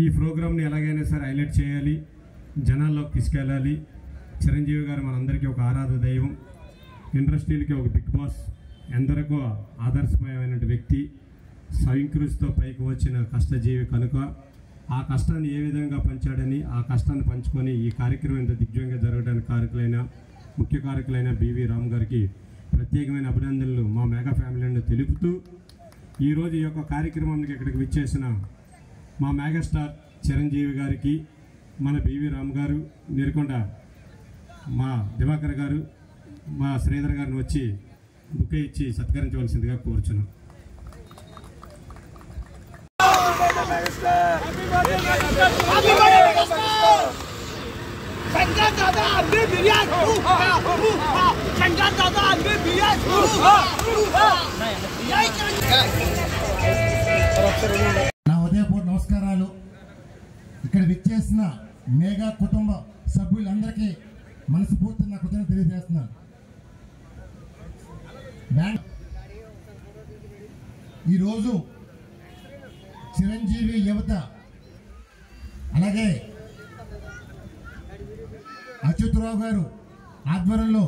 ఈ ప్రోగ్రామ్ని ఎలాగైనా సరే హైలైట్ చేయాలి, జనాల్లోకి తీసుకెళ్ళాలి. చిరంజీవి గారు మనందరికీ ఒక ఆరాధ దైవం, ఇండస్ట్రీలకి ఒక బిగ్ బాస్, ఎందరికో ఆదర్శమైన వ్యక్తి, స్వయంకృషితో పైకి వచ్చిన కష్టజీవి కనుక ఆ కష్టాన్ని ఏ విధంగా పంచాడని, ఆ కష్టాన్ని పంచుకొని ఈ కార్యక్రమం ఇంత దిగ్విజయంగా జరగడానికి ముఖ్య కారకులైన బివి రామ్ గారికి ప్రత్యేకమైన అభినందనలు మా మెగా ఫ్యామిలీని తెలుపుతూ, ఈరోజు ఈ యొక్క కార్యక్రమానికి ఇక్కడికి విచ్చేసిన మా మెగాస్టార్ చిరంజీవి గారికి, మన బివి రామ్ గారు, నీరుకొండ మా దివాకర్ గారు, మా శ్రీధర్ గారిని వచ్చి బుకే ఇచ్చి సత్కరించవలసిందిగా కోరుచున్నాం. నా ఉదయపూట నమస్కారాలు. ఇక్కడ విచ్చేసిన మేఘా కుటుంబ సభ్యులందరికీ మనస్ఫూర్తి నా కృతజ్ఞతలు తెలియజేస్తున్నాను. ఈరోజు చిరంజీవి యువత అలాగే అచ్యుతరావు గారు ఆధ్వర్యంలో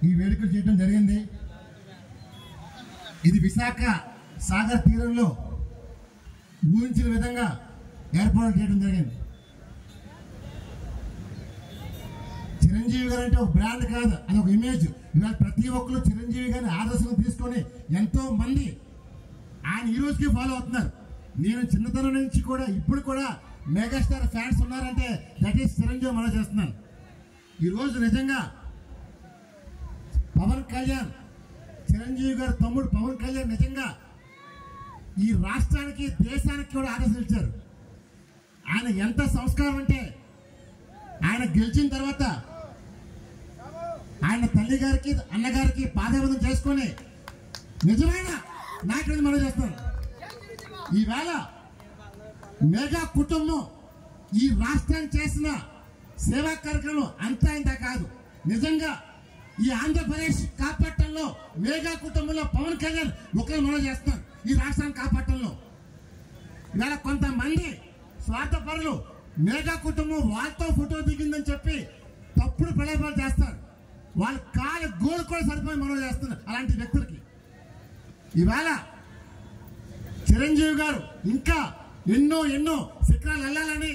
ఈ వేడుకలు చేయడం జరిగింది. ఇది విశాఖ సాగర్ తీరంలో ఊహించిన విధంగా ఏర్పాటు చేయడం జరిగింది. చిరంజీవి గారు అంటే ఒక బ్రాండ్ కాదు, అది ఒక ఇమేజ్. ఇవాళ ప్రతి ఒక్కరు చిరంజీవి గారిని ఆదర్శంగా తీసుకొని ఎంతో మంది ఆయన ఈ రోజుకి ఫాలో అవుతున్నారు. నేను చిన్నతనం నుంచి కూడా ఇప్పుడు కూడా మెగాస్టార్ ఫ్యాన్స్ ఉన్నారంటే దట్ ఈస్ చిరంజీవి మనం చేస్తున్నాను. ఈరోజు నిజంగా పవన్ కళ్యాణ్, చిరంజీవి గారు తమ్ముడు పవన్ కళ్యాణ్ నిజంగా ఈ రాష్ట్రానికి దేశానికి కూడా ఆదర్శం ఇచ్చారు. ఆయన ఎంత సంస్కారం అంటే ఆయన గెలిచిన తర్వాత ఆయన తల్లి గారికి అన్నగారికి పాదాభివందనం చేసుకొని నిజమైన నాయకుడిని మనం చేస్తాం. ఈవేళ మెగా కుటుంబం ఈ రాష్ట్రానికి చేసిన సేవా కార్యక్రమం అంతా ఇంత కాదు. నిజంగా ఈ ఆంధ్రప్రదేశ్ కాపాడటంలో మెగా కుటుంబంలో పవన్ కళ్యాణ్ ఒకరు మనం చేస్తాం. ఈ రాష్ట్రాన్ని కాపాడటంలో ఇవాళ కొంతమంది స్వార్థపరులు మెగా కుటుంబం వాళ్ళతో ఫోటో దిగిందని చెప్పి తప్పుడు ప్రలోభాలు చేస్తారు. వాళ్ళ కాళ్ళ గోలు కూడా సరిపోయి మనం చేస్తున్నారు అలాంటి వ్యక్తులకి. ఇవాళ చిరంజీవి గారు ఇంకా ఎన్నో ఎన్నో శిఖరాలు వెళ్ళాలని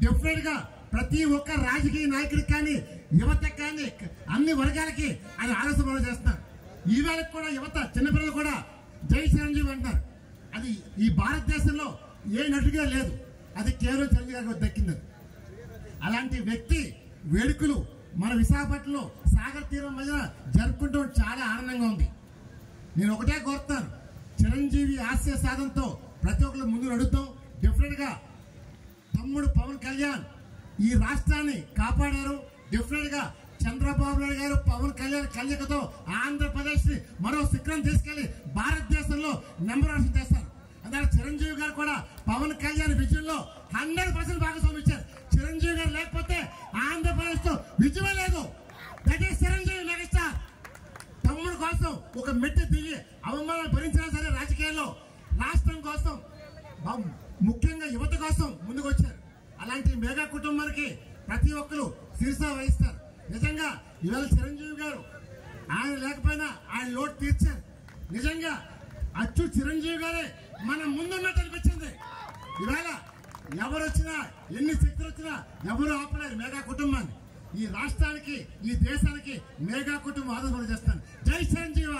డెఫినెట్ గా ప్రతి ఒక్క రాజకీయ నాయకుడికి కానీ యువత కానీ అన్ని వర్గాలకి ఆయన ఆలోచన మనం చేస్తున్నారు. ఈవేళ కూడా యువత చిన్నపిల్లలు కూడా జై చిరంజీవి అంటారు. అది ఈ భారతదేశంలో ఏ నటుగా లేదు, అది కేవలం చిరంజీవి గారికి దక్కింది. అలాంటి వ్యక్తి వేడుకలు మన విశాఖపట్నంలో సాగర్ తీరం మధ్య జరుపుకుంటూ చాలా ఆనందంగా ఉంది. నేను ఒకటే కోరుతాను, చిరంజీవి ఆశయ సాధనతో ప్రతి ఒక్కరు ముందు నడుస్తాం. డెఫినెట్ గా తమ్ముడు పవన్ కళ్యాణ్ ఈ రాష్ట్రాన్ని కాపాడారు. డెఫినెట్ గా చంద్రబాబు నాయుడు గారు పవన్ కళ్యాణ్ కలయికతో ఆంధ్రప్రదేశ్ ని మరో శిఖరం తీసుకెళ్లి భారతదేశంలో నెంబర్ 1 చేస్తారు. అందువల్ల చిరంజీవి గారు కూడా పవన్ కళ్యాణ్ విజయంలో 100% భాగస్వామ్యం ఇచ్చారు. చిరంజీవి గారు లేకపోతే ఆంధ్రప్రదేశ్ తో విజయమే లేదు. That is Chiranjeevi megastar. తమ్ముడు కోసం ఒక మెట్టు దిగి అవమానాలు భరించినా సరే రాజకీయాల్లో రాష్ట్రం కోసం ముఖ్యంగా యువత కోసం ముందుకు వచ్చారు. అలాంటి మెగా కుటుంబానికి ప్రతి ఒక్కరు శిరస వహిస్తారు. నిజంగా ఇవాళ చిరంజీవి గారు ఆయన లేకపోయినా ఆయన లోటు తీర్చారు. నిజంగా అచ్చు చిరంజీవి గారే మన ముందున్నట్టు అనిపించింది. ఇవాళ ఎవరు వచ్చినా ఎన్ని శక్తులు వచ్చినా ఎవరు ఆపలేరు మెగా కుటుంబాన్ని. ఈ రాష్ట్రానికి ఈ దేశానికి మెగా కుటుంబం ఆదరణ చేస్తాను. జై చిరంజీవి.